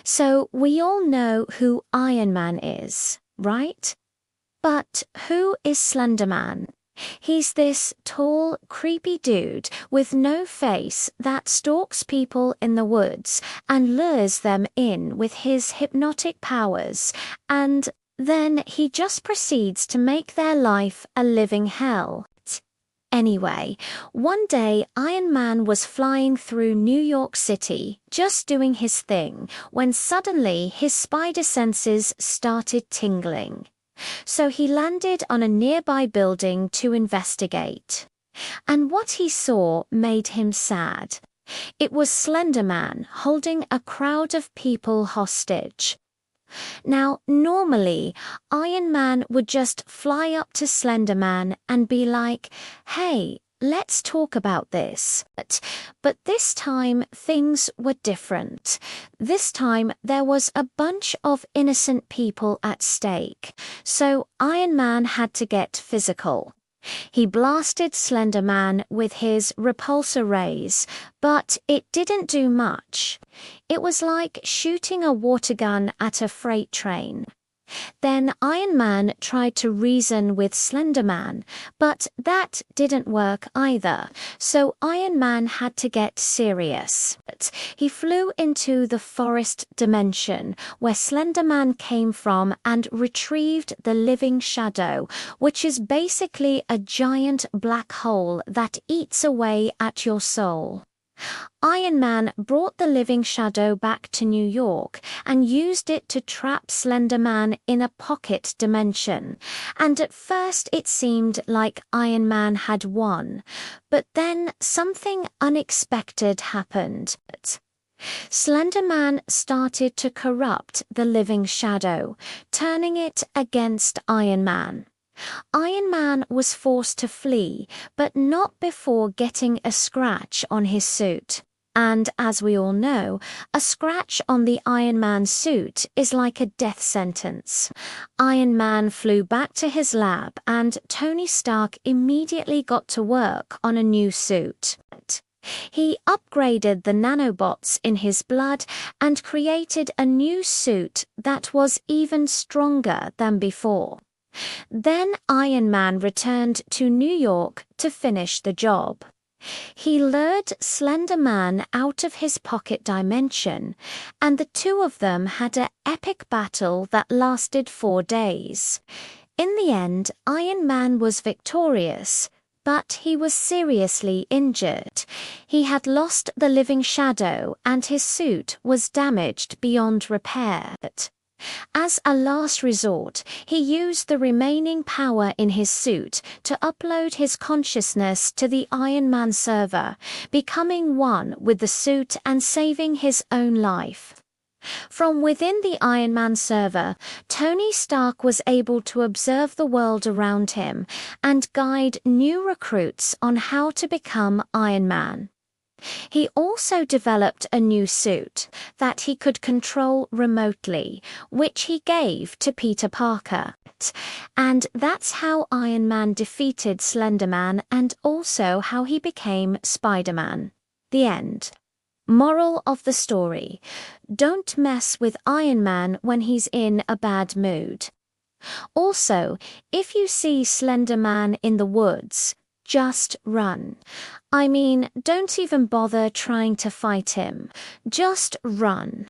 So we all know who Iron Man is, right? But who is Slenderman? He's this tall, creepy dude with no face that stalks people in the woods and lures them in with his hypnotic powers, and then he just proceeds to make their life a living hell. Anyway, one day Iron Man was flying through New York City, just doing his thing, when suddenly his spider senses started tingling. So he landed on a nearby building to investigate. And what he saw made him sad. It was Slenderman holding a crowd of people hostage. Now, normally, Iron Man would just fly up to Slenderman and be like, "Hey, let's talk about this." But this time, things were different. This time, there was a bunch of innocent people at stake. So Iron Man had to get physical. He blasted Slenderman with his repulsor rays, but it didn't do much. It was like shooting a water gun at a freight train. Then Iron Man tried to reason with Slenderman, but that didn't work either, so Iron Man had to get serious. He flew into the forest dimension, where Slenderman came from, and retrieved the living shadow, which is basically a giant black hole that eats away at your soul. Iron Man brought the living shadow back to New York and used it to trap Slenderman in a pocket dimension. And at first it seemed like Iron Man had won, but then something unexpected happened. Slenderman started to corrupt the living shadow, turning it against Iron Man. Iron Man was forced to flee, but not before getting a scratch on his suit. And as we all know, a scratch on the Iron Man suit is like a death sentence. Iron Man flew back to his lab, and Tony Stark immediately got to work on a new suit. He upgraded the nanobots in his blood and created a new suit that was even stronger than before. Then Iron Man returned to New York to finish the job. He lured Slenderman out of his pocket dimension, and the two of them had an epic battle that lasted 4 days. In the end, Iron Man was victorious, but he was seriously injured. He had lost the living shadow, and his suit was damaged beyond repair. As a last resort, he used the remaining power in his suit to upload his consciousness to the Iron Man server, becoming one with the suit and saving his own life. From within the Iron Man server, Tony Stark was able to observe the world around him and guide new recruits on how to become Iron Man. He also developed a new suit that he could control remotely, which he gave to Peter Parker. And that's how Iron Man defeated Slenderman, and also how he became Spider-Man. The end. Moral of the story: don't mess with Iron Man when he's in a bad mood. Also, if you see Slenderman in the woods, just run. I mean, don't even bother trying to fight him. Just run.